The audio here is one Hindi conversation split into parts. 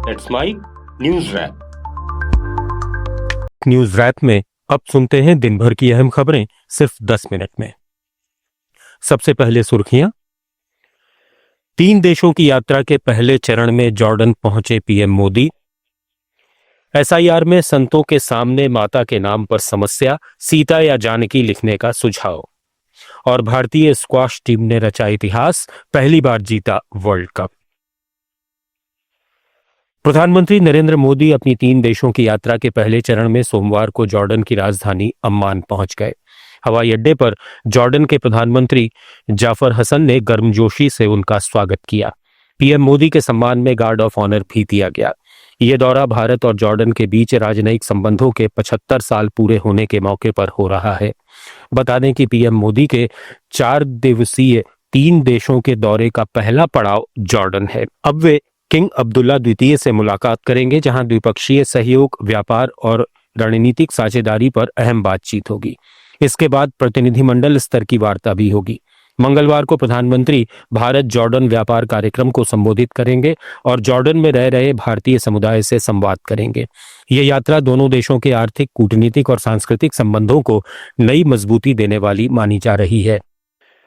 That's my news wrap. News wrap में अब सुनते हैं दिन भर की अहम खबरें सिर्फ 10 मिनट में। सबसे पहले सुर्खियां। 3 देशों की यात्रा के पहले चरण में जॉर्डन पहुंचे पीएम मोदी। एसआईआर में संतों के सामने माता के नाम पर समस्या, सीता या जानकी लिखने का सुझाव। और भारतीय स्क्वाश टीम ने रचा इतिहास, पहली बार जीता वर्ल्ड कप। प्रधानमंत्री नरेंद्र मोदी अपनी 3 देशों की यात्रा के पहले चरण में सोमवार को जॉर्डन की राजधानी अम्मान पहुंच गए। हवाई अड्डे पर जॉर्डन के प्रधानमंत्री जाफर हसन ने गर्मजोशी से उनका स्वागत किया। पीएम मोदी के सम्मान में गार्ड ऑफ ऑनर भी दिया गया। यह दौरा भारत और जॉर्डन के बीच राजनयिक संबंधों के 75 साल पूरे होने के मौके पर हो रहा है। बता दें कि पीएम मोदी के 4 दिवसीय 3 देशों के दौरे का पहला पड़ाव जॉर्डन है। अब वे किंग अब्दुल्ला द्वितीय से मुलाकात करेंगे, जहां द्विपक्षीय सहयोग, व्यापार और रणनीतिक साझेदारी पर अहम बातचीत होगी। इसके बाद प्रतिनिधिमंडल स्तर की वार्ता भी होगी। मंगलवार को प्रधानमंत्री भारत जॉर्डन व्यापार कार्यक्रम को संबोधित करेंगे और जॉर्डन में रह रहे भारतीय समुदाय से संवाद करेंगे। यह यात्रा दोनों देशों के आर्थिक, कूटनीतिक और सांस्कृतिक संबंधों को नई मजबूती देने वाली मानी जा रही है।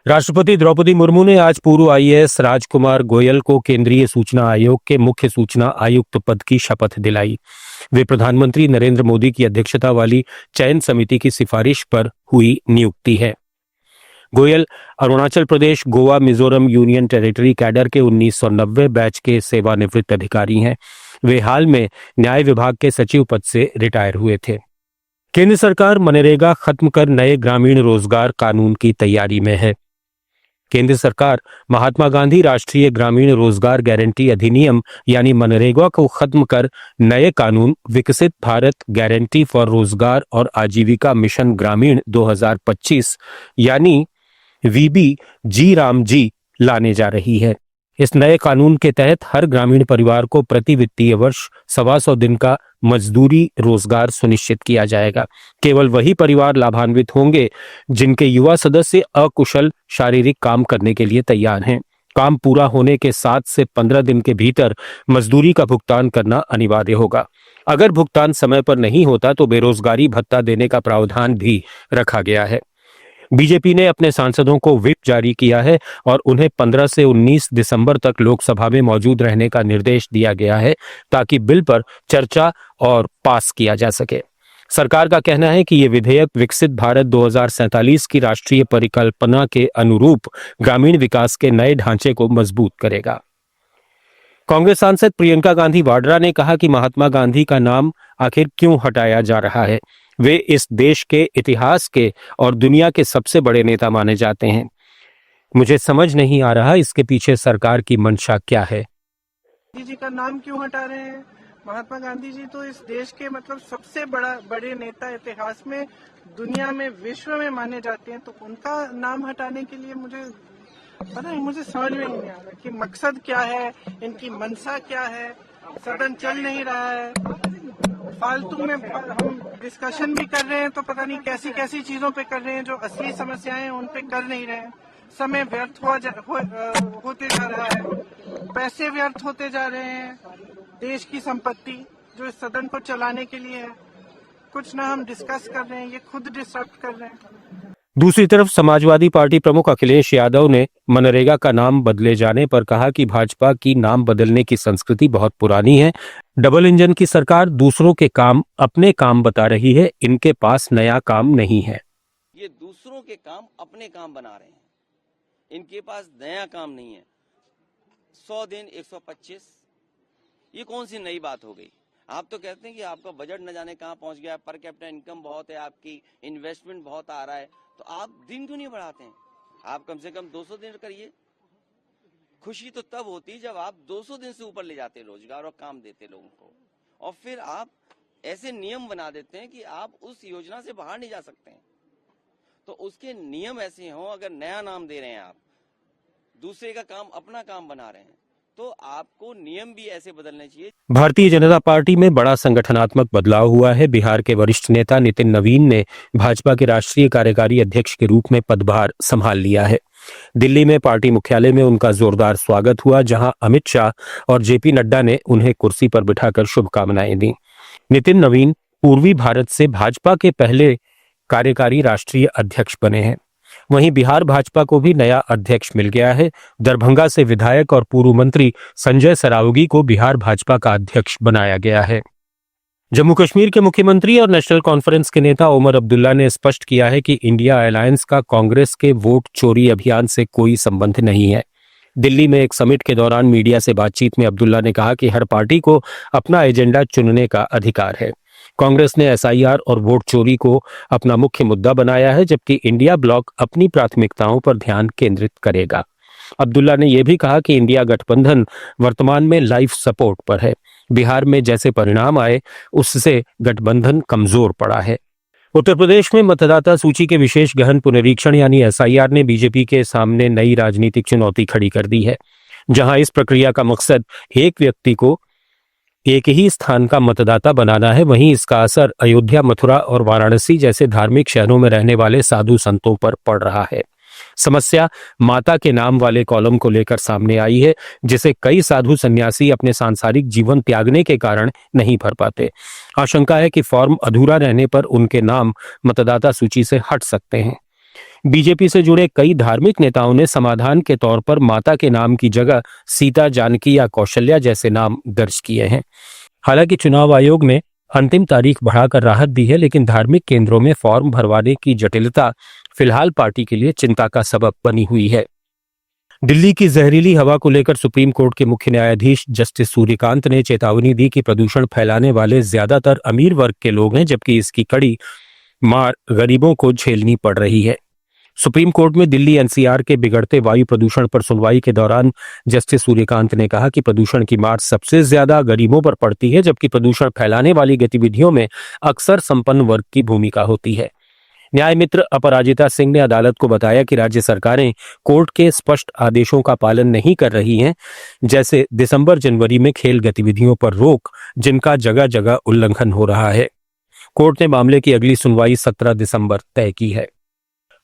राष्ट्रपति द्रौपदी मुर्मू ने आज पूर्व आईएएस राजकुमार गोयल को केंद्रीय सूचना आयोग के मुख्य सूचना आयुक्त पद की शपथ दिलाई। वे प्रधानमंत्री नरेंद्र मोदी की अध्यक्षता वाली चयन समिति की सिफारिश पर हुई नियुक्ति है। Goyal Arunachal Pradesh, Goa, Mizoram union territory cadre के 1990 बैच के सेवानिवृत्त अधिकारी हैं। वे हाल में न्याय विभाग के सचिव पद से रिटायर हुए थे। केंद्र सरकार मनरेगा खत्म कर नए ग्रामीण रोजगार कानून की तैयारी में है। केंद्र सरकार महात्मा गांधी राष्ट्रीय ग्रामीण रोजगार गारंटी अधिनियम यानी मनरेगा को खत्म कर नए कानून विकसित भारत गारंटी फॉर रोजगार और आजीविका मिशन ग्रामीण 2025 यानी वीबी जी राम जी लाने जा रही है। इस नए कानून के तहत हर ग्रामीण परिवार को प्रति वित्तीय वर्ष 125 दिन का मजदूरी रोजगार सुनिश्चित किया जाएगा। केवल वही परिवार लाभान्वित होंगे जिनके युवा सदस्य अकुशल शारीरिक काम करने के लिए तैयार हैं। काम पूरा होने के 7 से 15 दिन के भीतर मजदूरी का भुगतान करना अनिवार्य होगा। अगर भुगतान समय पर नहीं होता तो बेरोजगारी भत्ता देने का प्रावधान भी रखा गया है। बीजेपी ने अपने सांसदों को व्हिप जारी किया है और उन्हें 15 से 19 दिसंबर तक लोकसभा में मौजूद रहने का निर्देश दिया गया है ताकि बिल पर चर्चा और पास किया जा सके। सरकार का कहना है कि यह विधेयक विकसित भारत 2047 की राष्ट्रीय परिकल्पना के अनुरूप ग्रामीण विकास के नए ढांचे को मजबूत करेगा। कांग्रेस सांसद प्रियंका गांधी वाड्रा ने कहा कि महात्मा गांधी का नाम आखिर क्यों हटाया जा रहा है। वे इस देश के इतिहास के और दुनिया के सबसे बड़े नेता माने जाते हैं। मुझे समझ नहीं आ रहा इसके पीछे सरकार की मंशा क्या है। गांधी जी का नाम क्यों हटा रहे हैं? महात्मा गांधी जी तो इस देश के सबसे बड़े नेता इतिहास में, दुनिया में, विश्व में माने जाते हैं। तो उनका नाम हटाने के लिए मुझे समझ में नहीं आ रहा कि मकसद क्या है, इनकी मंशा क्या है। सदन चल नहीं रहा है, फालतू में हम डिस्कशन भी कर रहे हैं तो पता नहीं कैसी कैसी चीजों पे कर रहे हैं, जो असली समस्याएं हैं उन पे कर नहीं रहे हैं। समय व्यर्थ होते जा रहा है, पैसे व्यर्थ होते जा रहे हैं, देश की संपत्ति जो इस सदन को चलाने के लिए है, कुछ ना हम डिस्कस कर रहे हैं, ये खुद डिस्टर्ब कर रहे हैं। दूसरी तरफ समाजवादी पार्टी प्रमुख अखिलेश यादव ने मनरेगा का नाम बदले जाने पर कहा कि भाजपा की नाम बदलने की संस्कृति बहुत पुरानी है। डबल इंजन की सरकार दूसरों के काम अपने काम बता रही है, इनके पास नया काम नहीं है। ये दूसरों के काम अपने काम बना रहे हैं, इनके पास नया काम नहीं है। 100 दिन 125, ये कौन सी नई बात हो गई? आप तो कहते हैं कि आपका बजट न जाने कहां पहुंच गया, पर कैपिटा इनकम बहुत है, आपकी इन्वेस्टमेंट बहुत आ रहा है, तो आप दिन क्यों नहीं बढ़ाते हैं? आप कम से कम 200 दिन करिए। खुशी तो तब होती जब आप 200 दिन से ऊपर ले जाते रोजगार और काम देते लोगों को, और फिर आप ऐसे नियम बना देते हैं कि आप उस योजना से बाहर नहीं जा सकते हैं। तो उसके नियम ऐसे हों, अगर नया नाम दे रहे हैं आप, दूसरे का काम अपना काम बना रहे हैं, तो आपको नियम भी ऐसे बदलने चाहिए। भारतीय जनता पार्टी में बड़ा संगठनात्मक बदलाव हुआ है। बिहार के वरिष्ठ नेता नितिन नवीन ने भाजपा के राष्ट्रीय कार्यकारी अध्यक्ष के रूप में पदभार संभाल लिया है। दिल्ली में पार्टी मुख्यालय में उनका जोरदार स्वागत हुआ, जहां अमित शाह और जेपी नड्डा ने उन्हें कुर्सी पर बिठाकर शुभकामनाएं दी। नितिन नवीन पूर्वी भारत से भाजपा के पहले कार्यकारी राष्ट्रीय अध्यक्ष बने हैं। वहीं बिहार भाजपा को भी नया अध्यक्ष मिल गया है। दरभंगा से विधायक और पूर्व मंत्री संजय सरावगी को बिहार भाजपा का अध्यक्ष बनाया गया है। जम्मू कश्मीर के मुख्यमंत्री और नेशनल कॉन्फ्रेंस के नेता ओमर अब्दुल्ला ने स्पष्ट किया है कि इंडिया अलायंस का कांग्रेस के वोट चोरी अभियान से कोई संबंध नहीं है। दिल्ली में एक समिट के दौरान मीडिया से बातचीत में अब्दुल्ला ने कहा कि हर पार्टी को अपना एजेंडा चुनने का अधिकार है। कांग्रेस ने एसआईआर और वोट चोरी को अपना मुख्य मुद्दा बनाया है, जबकि इंडिया ब्लॉक अपनी प्राथमिकताओं पर ध्यान केंद्रित करेगा। अब्दुल्ला ने यह भी कहा कि इंडिया गठबंधन वर्तमान में लाइफ सपोर्ट पर है। बिहार में जैसे परिणाम आए उससे गठबंधन कमजोर पड़ा है। उत्तर प्रदेश में मतदाता सूची के विशेष गहन पुनरीक्षण यानी एसआईआर ने बीजेपी के सामने नई राजनीतिक चुनौती खड़ी कर दी है। जहां इस प्रक्रिया का मकसद एक व्यक्ति को एक ही स्थान का मतदाता बनाना है, वहीं इसका असर अयोध्या, मथुरा और वाराणसी जैसे धार्मिक शहरों में रहने वाले साधु संतों पर पड़ रहा है। समस्या माता के नाम वाले कॉलम को लेकर सामने आई है, जिसे कई साधु सन्यासी अपने सांसारिक जीवन त्यागने के कारण नहीं भर पाते। आशंका है कि फॉर्म अधूरा रहने पर उनके नाम मतदाता सूची से हट सकते हैं। बीजेपी से जुड़े कई धार्मिक नेताओं ने समाधान के तौर पर माता के नाम की जगह सीता, जानकी या कौशल्या जैसे नाम दर्ज किए हैं। हालांकि चुनाव आयोग ने अंतिम तारीख बढ़ाकर राहत दी है, लेकिन धार्मिक केंद्रों में फॉर्म भरवाने की जटिलता फिलहाल पार्टी के लिए चिंता का सबब बनी हुई है। दिल्ली की जहरीली हवा को लेकर सुप्रीम कोर्ट के मुख्य न्यायाधीश जस्टिस सूर्यकांत ने चेतावनी दी कि प्रदूषण फैलाने वाले ज्यादातर अमीर वर्ग के लोग हैं, जबकि इसकी कड़ी मार गरीबों को झेलनी पड़ रही है। सुप्रीम कोर्ट में दिल्ली एनसीआर के बिगड़ते वायु प्रदूषण पर सुनवाई के दौरान जस्टिस सूर्यकांत ने कहा कि प्रदूषण की मार सबसे ज्यादा गरीबों पर पड़ती है, जबकि प्रदूषण फैलाने वाली गतिविधियों में अक्सर संपन्न वर्ग की भूमिका होती है। न्याय मित्र अपराजिता सिंह ने अदालत को बताया कि राज्य सरकारें कोर्ट के स्पष्ट आदेशों का पालन नहीं कर रही हैं, जैसे दिसंबर-जनवरी में खेल गतिविधियों पर रोक, जिनका जगह जगह उल्लंघन हो रहा है। कोर्ट ने मामले की अगली सुनवाई 17 दिसंबर तय की है।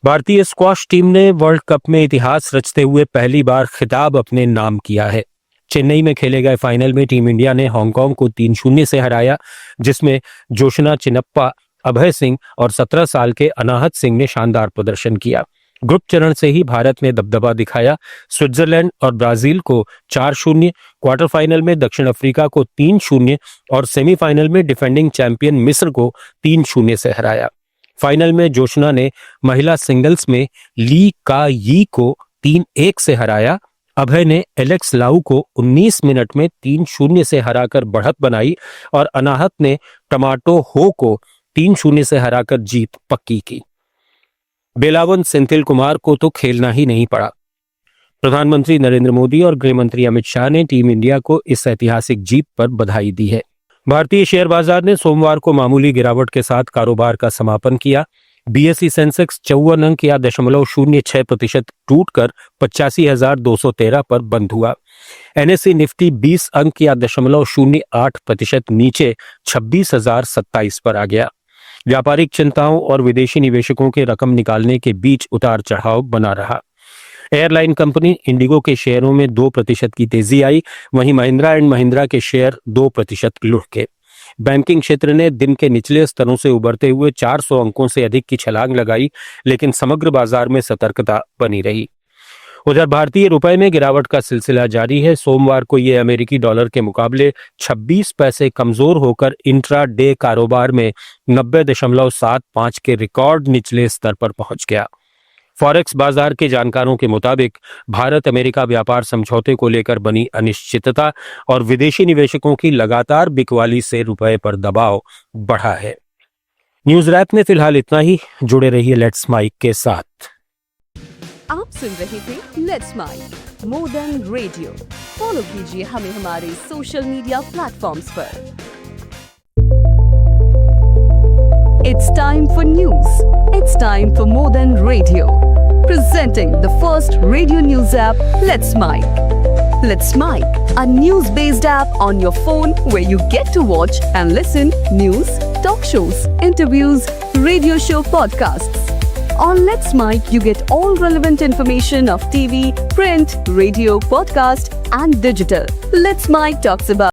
भारतीय स्क्वाश टीम ने वर्ल्ड कप में इतिहास रचते हुए पहली बार खिताब अपने नाम किया है। चेन्नई में खेले गए फाइनल में टीम इंडिया ने हांगकांग को 3-0 से हराया, जिसमें जोशना चिनप्पा, अभय सिंह और 17 साल के अनाहत सिंह ने शानदार प्रदर्शन किया। ग्रुप चरण से ही भारत ने दबदबा दिखाया। स्विट्जरलैंड और ब्राजील को 4-0, क्वार्टर फाइनल में दक्षिण अफ्रीका को 3-0 और सेमीफाइनल में डिफेंडिंग चैंपियन मिस्र को 3-0 से हराया। फाइनल में जोशना ने महिला सिंगल्स में ली का यी को 3-1 से हराया। अभय ने एलेक्स लाउ को 19 मिनट में 3-0 से हराकर बढ़त बनाई और अनाहत ने टमाटो हो को 3-0 से हराकर जीत पक्की की। बेलावन सेंथिल कुमार को तो खेलना ही नहीं पड़ा। प्रधानमंत्री नरेंद्र मोदी और गृह मंत्री अमित शाह ने टीम इंडिया को इस ऐतिहासिक जीत पर बधाई दी है। भारतीय शेयर बाजार ने सोमवार को मामूली गिरावट के साथ कारोबार का समापन किया। बीएसई सेंसेक्स 54 अंक या 0.06% टूटकर 85,213 पर बंद हुआ। एनएसई निफ्टी 20 अंक या 0.08% नीचे 26,027 पर आ गया। व्यापारिक चिंताओं और विदेशी निवेशकों के रकम निकालने के बीच उतार चढ़ाव बना रहा। एयरलाइन कंपनी इंडिगो के शेयरों में 2% की तेजी आई, वहीं महिंद्रा एंड महिंद्रा के शेयर 2% लुढ़के। बैंकिंग क्षेत्र ने दिन के निचले स्तरों से उबरते हुए 400 अंकों से अधिक की छलांग लगाई, लेकिन समग्र बाजार में सतर्कता बनी रही। उधर भारतीय रुपए में गिरावट का सिलसिला जारी है। सोमवार को यह अमेरिकी डॉलर के मुकाबले 26 पैसे कमजोर होकर इंट्रा डे कारोबार में 90.75 के रिकॉर्ड निचले स्तर पर पहुंच गया। फॉरेक्स बाजार के जानकारों के मुताबिक भारत अमेरिका व्यापार समझौते को लेकर बनी अनिश्चितता और विदेशी निवेशकों की लगातार बिकवाली से रुपए पर दबाव बढ़ा है। न्यूज रैप में फिलहाल इतना ही। जुड़े रहिए लेट्स माइक के साथ। आप सुन रहे थे let's mic more than radio. Follow कीजिए हमें हमारे सोशल मीडिया प्लेटफॉर्म्स पर। It's time for news. It's time for More Than Radio. Presenting the first radio news app, Let's Mic. Let's Mic, a news-based app on your phone where you get to watch and listen news, talk shows, interviews, radio show podcasts, On Let's Mic, you get all relevant information of TV, print, radio, podcast, and digital. Let's Mic talks about